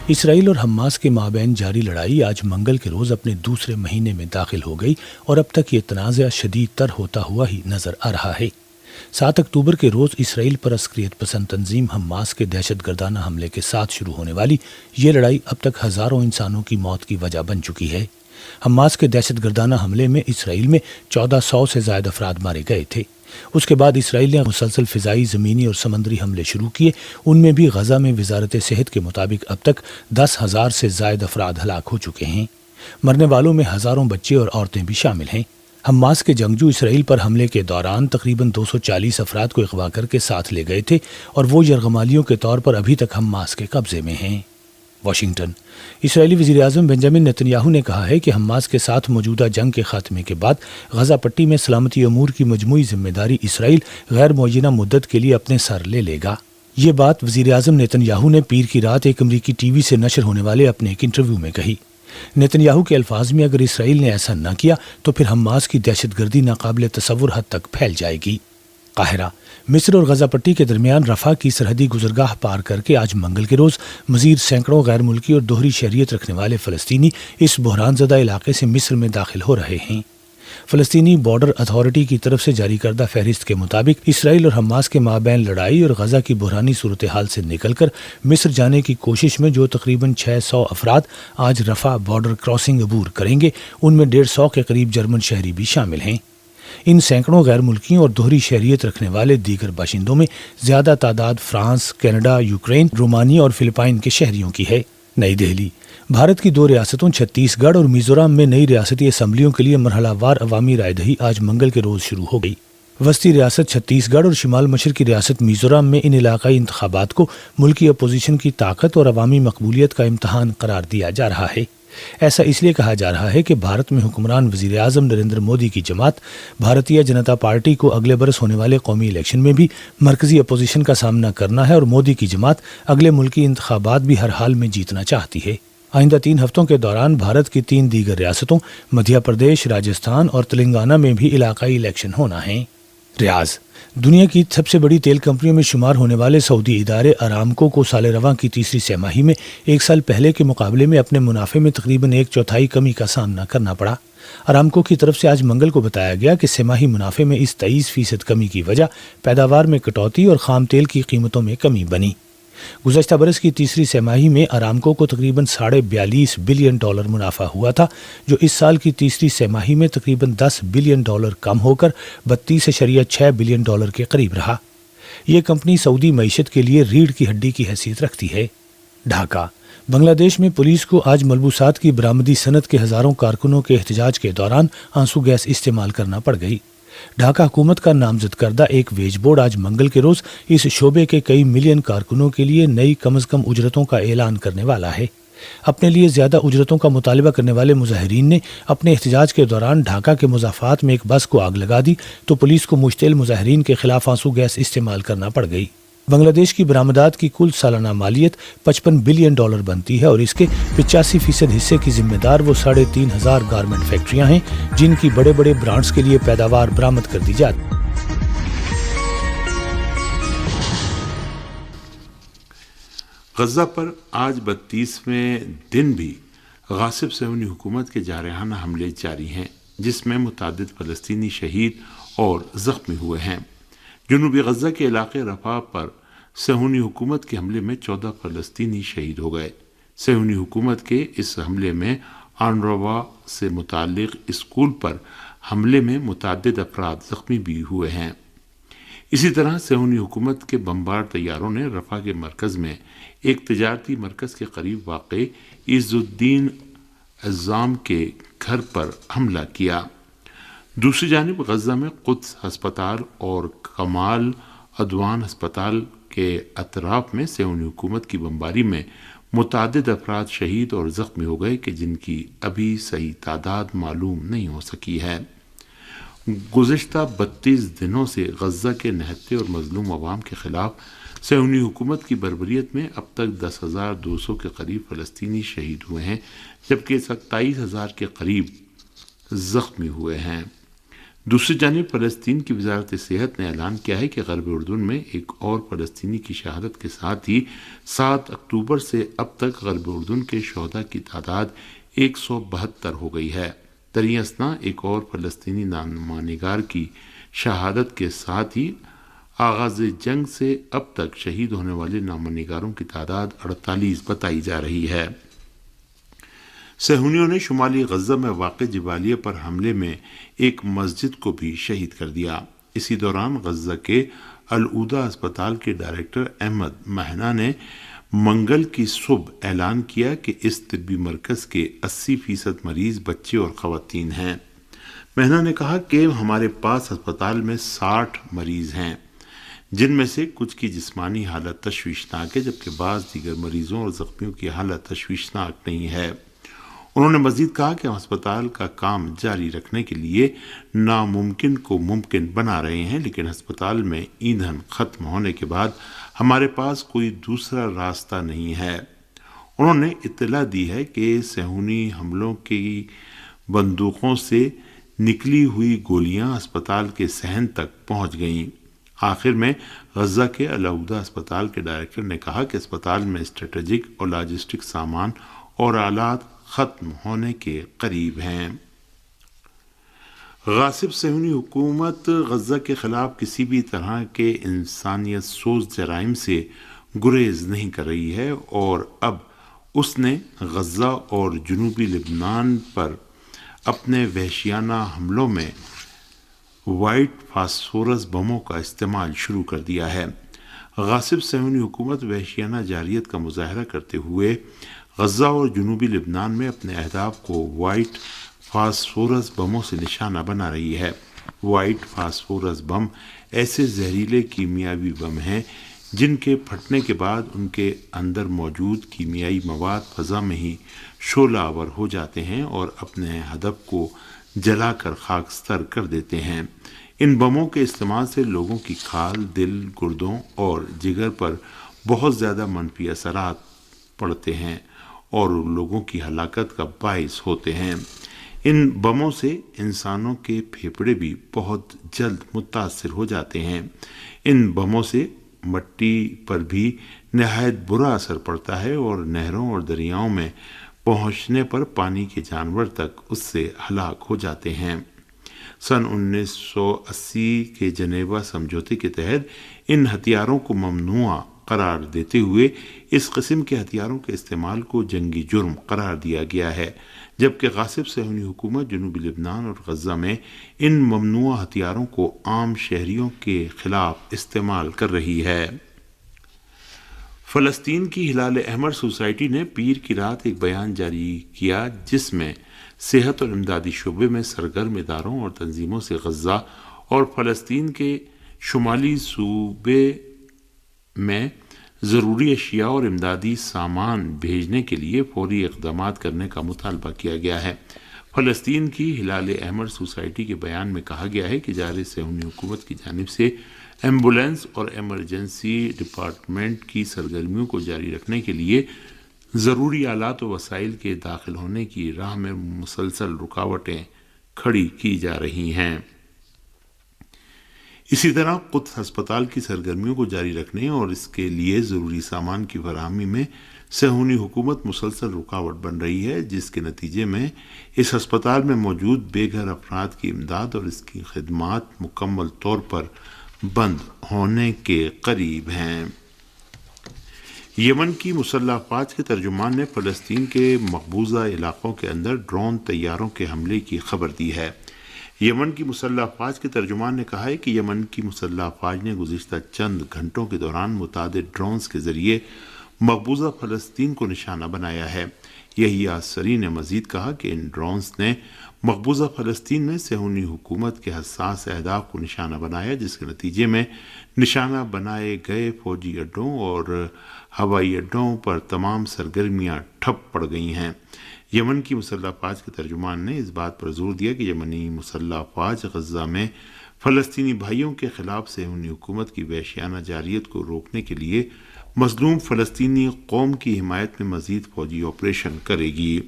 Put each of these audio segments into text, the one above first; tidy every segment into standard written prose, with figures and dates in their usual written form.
اسرائیل اور حماس کے مابین جاری لڑائی آج منگل کے روز اپنے دوسرے مہینے میں داخل ہو گئی اور اب تک یہ تنازع شدید تر ہوتا ہوا ہی نظر آ رہا ہے۔ 7 اکتوبر کے روز اسرائیل پر عسکریت پسند تنظیم حماس کے دہشت گردانہ حملے کے ساتھ شروع ہونے والی یہ لڑائی اب تک ہزاروں انسانوں کی موت کی وجہ بن چکی ہے۔ حماس کے دہشت گردانہ حملے میں اسرائیل میں 1400 سے زائد افراد مارے گئے تھے۔ اس کے بعد اسرائیل نے مسلسل فضائی، زمینی اور سمندری حملے شروع کیے۔ ان میں بھی غزہ میں وزارت صحت کے مطابق اب تک 10,000 سے زائد افراد ہلاک ہو چکے ہیں۔ مرنے والوں میں ہزاروں بچے اور عورتیں بھی شامل ہیں۔ حماس کے جنگجو اسرائیل پر حملے کے دوران تقریباً 240 افراد کو اغوا کر کے ساتھ لے گئے تھے اور وہ یرغمالیوں کے طور پر ابھی تک حماس کے قبضے میں ہیں۔ واشنگٹن۔ اسرائیلی وزیر اعظم بنجامن نیتن یاہو نے کہا ہے کہ حماس کے ساتھ موجودہ جنگ کے خاتمے کے بعد غزہ پٹی میں سلامتی امور کی مجموعی ذمہ داری اسرائیل غیر معینہ مدت کے لیے اپنے سر لے لے گا۔ یہ بات وزیر اعظم نیتن یاہو نے پیر کی رات ایک امریکی ٹی وی سے نشر ہونے والے اپنے ایک انٹرویو میں کہی۔ نیتن یاہو کے الفاظ میں اگر اسرائیل نے ایسا نہ کیا تو پھر حماس کی دہشت گردی ناقابل تصور حد تک پھیل جائے گی۔ قاہرہ۔ مصر اور غزہ پٹی کے درمیان رفح کی سرحدی گزرگاہ پار کر کے آج منگل کے روز مزید سینکڑوں غیر ملکی اور دوہری شہریت رکھنے والے فلسطینی اس بحران زدہ علاقے سے مصر میں داخل ہو رہے ہیں۔ فلسطینی بارڈر اتھارٹی کی طرف سے جاری کردہ فہرست کے مطابق اسرائیل اور حماس کے مابین لڑائی اور غزہ کی بحرانی صورتحال سے نکل کر مصر جانے کی کوشش میں جو تقریباً 600 افراد آج رفح بارڈر کراسنگ عبور کریں گے، ان میں 150 کے قریب جرمن شہری بھی شامل ہیں۔ ان سینکڑوں غیر ملکیوں اور دوہری شہریت رکھنے والے دیگر باشندوں میں زیادہ تعداد فرانس، کینیڈا، یوکرین، رومانیہ اور فلپائن کے شہریوں کی ہے۔ نئی دہلی۔ بھارت کی 2 ریاستوں چھتیس گڑھ اور میزورم میں نئی ریاستی اسمبلیوں کے لیے مرحلہ وار عوامی رائے دہی آج منگل کے روز شروع ہو گئی۔ وسطی ریاست چھتیس گڑھ اور شمال مشرقی ریاست میزورم میں ان علاقائی انتخابات کو ملکی اپوزیشن کی طاقت اور عوامی مقبولیت کا امتحان قرار دیا جا رہا ہے۔ ایسا اس لیے کہا جا رہا ہے کہ بھارت میں حکمران وزیر اعظم نریندر مودی کی جماعت بھارتیہ جنتا پارٹی کو اگلے برس ہونے والے قومی الیکشن میں بھی مرکزی اپوزیشن کا سامنا کرنا ہے اور مودی کی جماعت اگلے ملکی انتخابات بھی ہر حال میں جیتنا چاہتی ہے۔ آئندہ 3 ہفتوں کے دوران بھارت کی 3 دیگر ریاستوں مدھیہ پردیش، راجستھان اور تلنگانہ میں بھی علاقائی الیکشن ہونا ہے۔ ریاض۔ دنیا کی سب سے بڑی تیل کمپنیوں میں شمار ہونے والے سعودی ادارے ارامکو کو سال رواں کی تیسری سہ ماہی میں 1 سال پہلے کے مقابلے میں اپنے منافع میں تقریباً 1/4 کمی کا سامنا کرنا پڑا۔ ارامکو کی طرف سے آج منگل کو بتایا گیا کہ سہ ماہی منافع میں اس 23% کمی کی وجہ پیداوار میں کٹوتی اور خام تیل کی قیمتوں میں کمی بنی۔ گزشتہ برس کی تیسری سہ ماہی میں ارامکو کو تقریباً $42 بلین منافع ہوا تھا، جو اس سال کی تیسری سہ ماہی میں تقریباً $10 بلین کم ہو کر $32.6 بلین کے قریب رہا۔ یہ کمپنی سعودی معیشت کے لیے ریڑھ کی ہڈی کی حیثیت رکھتی ہے۔ ڈھاکہ۔ بنگلہ دیش میں پولیس کو آج ملبوسات کی برآمدی صنعت کے ہزاروں کارکنوں کے احتجاج کے دوران آنسو گیس استعمال کرنا پڑ گئی۔ ڈھاکہ حکومت کا نامزد کردہ ایک ویج بورڈ آج منگل کے روز اس شعبے کے کئی ملین کارکنوں کے لیے نئی کم از کم اجرتوں کا اعلان کرنے والا ہے۔ اپنے لیے زیادہ اجرتوں کا مطالبہ کرنے والے مظاہرین نے اپنے احتجاج کے دوران ڈھاکہ کے مضافات میں ایک بس کو آگ لگا دی تو پولیس کو مشتعل مظاہرین کے خلاف آنسو گیس استعمال کرنا پڑ گئی۔ بنگلہ دیش کی برآمدات کی کل سالانہ مالیت $55 بلین بنتی ہے اور اس کے 85% حصے کی ذمہ دار وہ 3500 گارمنٹ فیکٹریاں ہیں جن کی بڑے بڑے برانڈز کے لیے پیداوار برآمد کر دی جاتی ہے۔ غزہ پر آج 32ویں دن بھی غاصب صہیونی حکومت کے جارحانہ حملے جاری ہیں، جس میں متعدد فلسطینی شہید اور زخمی ہوئے ہیں۔ جنوبی غزہ کے علاقے رفح پر صہیونی حکومت کے حملے میں 14 فلسطینی شہید ہو گئے۔ صہیونی حکومت کے اس حملے میں آنروا سے متعلق اسکول پر حملے میں متعدد افراد زخمی بھی ہوئے ہیں۔ اسی طرح صہیونی حکومت کے بمبار طیاروں نے رفح کے مرکز میں ایک تجارتی مرکز کے قریب واقع عز الدین عزام کے گھر پر حملہ کیا۔ دوسری جانب غزہ میں قدس ہسپتال اور کمال عدوان ہسپتال کے اطراف میں صہیونی حکومت کی بمباری میں متعدد افراد شہید اور زخمی ہو گئے کہ جن کی ابھی صحیح تعداد معلوم نہیں ہو سکی ہے۔ گزشتہ 32 دنوں سے غزہ کے نہتے اور مظلوم عوام کے خلاف صہیونی حکومت کی بربریت میں اب تک 10,200 کے قریب فلسطینی شہید ہوئے ہیں، جبکہ 27,000 کے قریب زخمی ہوئے ہیں۔ دوسری جانب فلسطین کی وزارت صحت نے اعلان کیا ہے کہ غرب اردن میں ایک اور فلسطینی کی شہادت کے ساتھ ہی 7 اکتوبر سے اب تک غرب اردن کے شہداء کی تعداد 172 ہو گئی ہے۔ دریں اثنا ایک اور فلسطینی نامہ کی شہادت کے ساتھ ہی آغاز جنگ سے اب تک شہید ہونے والے نامہ نگاروں کی تعداد 48 بتائی جا رہی ہے۔ صہیونیوں نے شمالی غزہ میں واقع جبالیہ پر حملے میں ایک مسجد کو بھی شہید کر دیا۔ اسی دوران غزہ کے العودہ اسپتال کے ڈائریکٹر احمد مہنا نے منگل کی صبح اعلان کیا کہ اس طبی مرکز کے 80% مریض بچے اور خواتین ہیں۔ مہنا نے کہا کہ ہمارے پاس اسپتال میں 60 مریض ہیں، جن میں سے کچھ کی جسمانی حالت تشویشناک ہے جبکہ بعض دیگر مریضوں اور زخمیوں کی حالت تشویشناک نہیں ہے۔ انہوں نے مزید کہا کہ ہم اسپتال کا کام جاری رکھنے کے لیے ناممکن کو ممکن بنا رہے ہیں، لیکن اسپتال میں ایندھن ختم ہونے کے بعد ہمارے پاس کوئی دوسرا راستہ نہیں ہے۔ انہوں نے اطلاع دی ہے کہ صہیونی حملوں کی بندوقوں سے نکلی ہوئی گولیاں اسپتال کے صحن تک پہنچ گئیں۔ آخر میں غزہ کے العودہ اسپتال کے ڈائریکٹر نے کہا کہ اسپتال میں اسٹریٹجک اور لاجسٹک سامان اور آلات ختم ہونے کے قریب ہیں۔ غاصب صہیونی حکومت غزہ کے خلاف کسی بھی طرح کے انسانیت سوز جرائم سے گریز نہیں کر رہی ہے اور اب اس نے غزہ اور جنوبی لبنان پر اپنے وحشیانہ حملوں میں وائٹ فاسفورس بموں کا استعمال شروع کر دیا ہے۔ غاصب صہیونی حکومت وحشیانہ جارحیت کا مظاہرہ کرتے ہوئے غزہ اور جنوبی لبنان میں اپنے اہداف کو وائٹ فاسفورس بموں سے نشانہ بنا رہی ہے۔ وائٹ فاسفورس بم ایسے زہریلے کیمیاوی بم ہیں جن کے پھٹنے کے بعد ان کے اندر موجود کیمیائی مواد فضا میں ہی شعلہ آور ہو جاتے ہیں اور اپنے ہدف کو جلا کر خاکستر کر دیتے ہیں۔ ان بموں کے استعمال سے لوگوں کی کھال، دل، گردوں اور جگر پر بہت زیادہ منفی اثرات پڑتے ہیں اور لوگوں کی ہلاکت کا باعث ہوتے ہیں۔ ان بموں سے انسانوں کے پھیپھڑے بھی بہت جلد متاثر ہو جاتے ہیں۔ ان بموں سے مٹی پر بھی نہایت برا اثر پڑتا ہے اور نہروں اور دریاؤں میں پہنچنے پر پانی کے جانور تک اس سے ہلاک ہو جاتے ہیں۔ سن 1980 کے جنیوا سمجھوتے کے تحت ان ہتھیاروں کو ممنوع قرار دیتے ہوئے اس قسم کے ہتھیاروں کے استعمال کو جنگی جرم قرار دیا گیا ہے، جبکہ غاصب صہیونی حکومت جنوبی لبنان اور غزہ میں ان ممنوع ہتھیاروں کو عام شہریوں کے خلاف استعمال کر رہی ہے۔ فلسطین کی ہلال احمر سوسائٹی نے پیر کی رات ایک بیان جاری کیا جس میں صحت اور امدادی شعبے میں سرگرم اداروں اور تنظیموں سے غزہ اور فلسطین کے شمالی صوبے میں ضروری اشیاء اور امدادی سامان بھیجنے کے لیے فوری اقدامات کرنے کا مطالبہ کیا گیا ہے۔ فلسطین کی ہلال احمر سوسائٹی کے بیان میں کہا گیا ہے کہ جارح صہیونی حکومت کی جانب سے ایمبولینس اور ایمرجنسی ڈپارٹمنٹ کی سرگرمیوں کو جاری رکھنے کے لیے ضروری آلات و وسائل کے داخل ہونے کی راہ میں مسلسل رکاوٹیں کھڑی کی جا رہی ہیں۔ اسی طرح قدس ہسپتال کی سرگرمیوں کو جاری رکھنے اور اس کے لیے ضروری سامان کی فراہمی میں صہیونی حکومت مسلسل رکاوٹ بن رہی ہے، جس کے نتیجے میں اس ہسپتال میں موجود بے گھر افراد کی امداد اور اس کی خدمات مکمل طور پر بند ہونے کے قریب ہیں۔ یمن کی مسلح افواج کے ترجمان نے فلسطین کے مقبوضہ علاقوں کے اندر ڈرون طیاروں کے حملے کی خبر دی ہے۔ یمن کی مسلح افواج کے ترجمان نے کہا ہے کہ یمن کی مسلح افواج نے گزشتہ چند گھنٹوں کے دوران متعدد ڈرونز کے ذریعے مقبوضہ فلسطین کو نشانہ بنایا ہے۔ یحییٰ السری نے مزید کہا کہ ان ڈرونز نے مقبوضہ فلسطین میں صہیونی حکومت کے حساس اہداف کو نشانہ بنایا، جس کے نتیجے میں نشانہ بنائے گئے فوجی اڈوں اور ہوائی اڈوں پر تمام سرگرمیاں ٹھپ پڑ گئی ہیں۔ یمن کی مسلح افواج کے ترجمان نے اس بات پر زور دیا کہ یمنی مسلح افواج غزہ میں فلسطینی بھائیوں کے خلاف صہیونی حکومت کی وحشیانہ جارحیت کو روکنے کے لیے مظلوم فلسطینی قوم کی حمایت میں مزید فوجی آپریشن کرے گی۔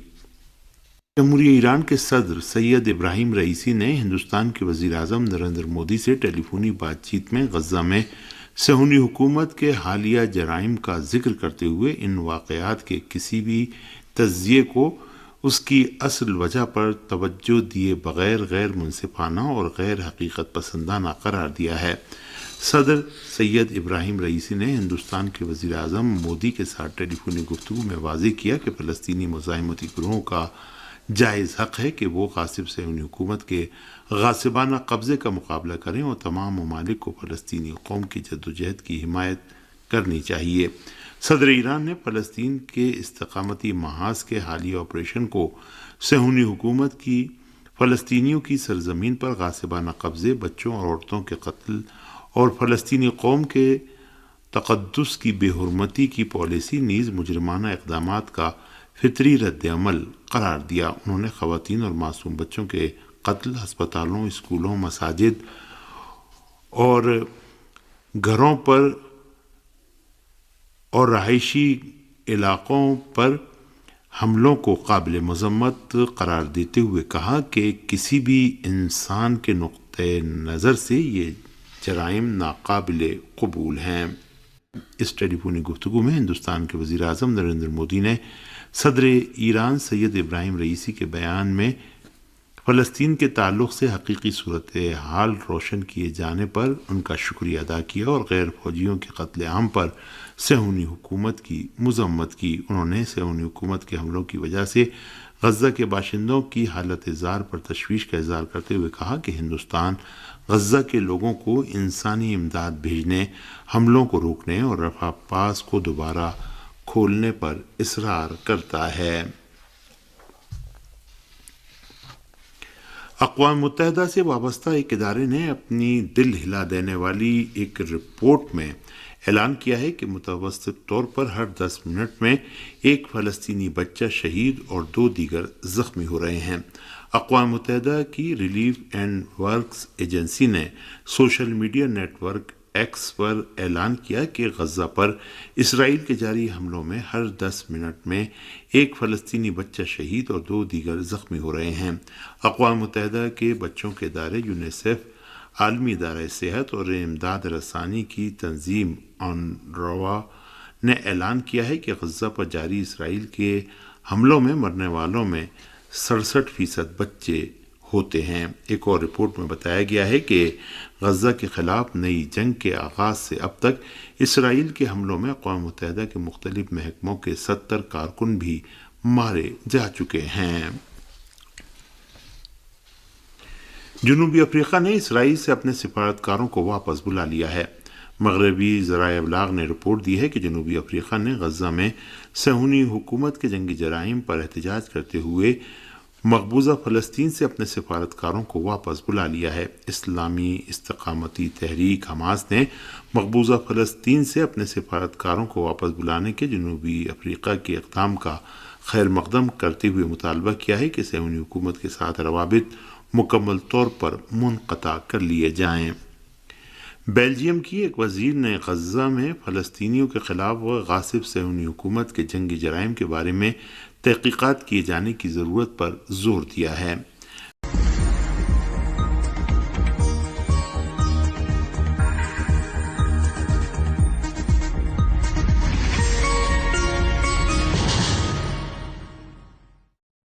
جمہوریہ ایران کے صدر سید ابراہیم رئیسی نے ہندوستان کے وزیر اعظم نریندر مودی سے ٹیلی فونی بات چیت میں غزہ میں صہیونی حکومت کے حالیہ جرائم کا ذکر کرتے ہوئے ان واقعات کے کسی بھی تجزیے کو اس کی اصل وجہ پر توجہ دیے بغیر غیر منصفانہ اور غیر حقیقت پسندانہ قرار دیا ہے۔ صدر سید ابراہیم رئیسی نے ہندوستان کے وزیر اعظم مودی کے ساتھ ٹیلی فونی گفتگو میں واضح کیا کہ فلسطینی مزاحمتی گروہوں کا جائز حق ہے کہ وہ غاصب صہیونی حکومت کے غاصبانہ قبضے کا مقابلہ کریں اور تمام ممالک کو فلسطینی قوم کی جدوجہد کی حمایت کرنی چاہیے۔ صدر ایران نے فلسطین کے استقامتی محاذ کے حالیہ آپریشن کو صہیونی حکومت کی فلسطینیوں کی سرزمین پر غاصبانہ قبضے، بچوں اور عورتوں کے قتل اور فلسطینی قوم کے تقدس کی بے حرمتی کی پالیسی نیز مجرمانہ اقدامات کا فطری رد عمل قرار دیا۔ انہوں نے خواتین اور معصوم بچوں کے قتل، ہسپتالوں، اسکولوں، مساجد اور گھروں پر اور رہائشی علاقوں پر حملوں کو قابل مذمت قرار دیتے ہوئے کہا کہ کسی بھی انسان کے نقطۂ نظر سے یہ جرائم ناقابل قبول ہیں۔ اس ٹیلی فونی گفتگو میں ہندوستان کے وزیر اعظم نریندر مودی نے صدر ایران سید ابراہیم رئیسی کے بیان میں فلسطین کے تعلق سے حقیقی صورتحال روشن کیے جانے پر ان کا شکریہ ادا کیا اور غیر فوجیوں کے قتل عام پر صہیونی حکومت کی مذمت کی۔ انہوں نے صہیونی حکومت کے حملوں کی وجہ سے غزہ کے باشندوں کی حالت زار پر تشویش کا اظہار کرتے ہوئے کہا کہ ہندوستان غزہ کے لوگوں کو انسانی امداد بھیجنے، حملوں کو روکنے اور رفح پاس کو دوبارہ کھولنے پر اصرار کرتا ہے۔ اقوام متحدہ سے وابستہ ایک ادارے نے اپنی دل ہلا دینے والی ایک رپورٹ میں اعلان کیا ہے کہ متوسط طور پر ہر 10 منٹ میں ایک فلسطینی بچہ شہید اور 2 دیگر زخمی ہو رہے ہیں۔ اقوام متحدہ کی ریلیف اینڈ ورکس ایجنسی نے social media network X پر اعلان کیا کہ غزہ پر اسرائیل کے جاری حملوں میں ہر 10 منٹ میں ایک فلسطینی بچہ شہید اور 2 دیگر زخمی ہو رہے ہیں۔ اقوام متحدہ کے بچوں کے ادارے یونیسیف، عالمی ادارہ صحت اور امداد رسانی کی تنظیم اونروا نے اعلان کیا ہے کہ غزہ پر جاری اسرائیل کے حملوں میں مرنے والوں میں 67% بچے ہوتے ہیں۔ ایک اور رپورٹ میں بتایا گیا ہے کہ غزہ کے خلاف نئی جنگ کے آغاز سے اب تک اسرائیل کے حملوں میں اقوام متحدہ کے مختلف محکموں کے 70 کارکن بھی مارے جا چکے ہیں۔ جنوبی افریقہ نے اسرائیل سے اپنے سفارتکاروں کو واپس بلا لیا ہے۔ مغربی ذرائع ابلاغ نے رپورٹ دی ہے کہ جنوبی افریقہ نے غزہ میں صہیونی حکومت کے جنگی جرائم پر احتجاج کرتے ہوئے مقبوضہ فلسطین سے اپنے سفارتکاروں کو واپس بلا لیا ہے۔ اسلامی استقامتی تحریک حماس نے مقبوضہ فلسطین سے اپنے سفارتکاروں کو واپس بلانے کے جنوبی افریقہ کے اقدام کا خیر مقدم کرتے ہوئے مطالبہ کیا ہے کہ صہیونی حکومت کے ساتھ روابط مکمل طور پر منقطع کر لیے جائیں۔ بیلجیم کی ایک وزیر نے غزہ میں فلسطینیوں کے خلاف غاصب صہیونی حکومت کے جنگی جرائم کے بارے میں تحقیقات کیے جانے کی ضرورت پر زور دیا ہے۔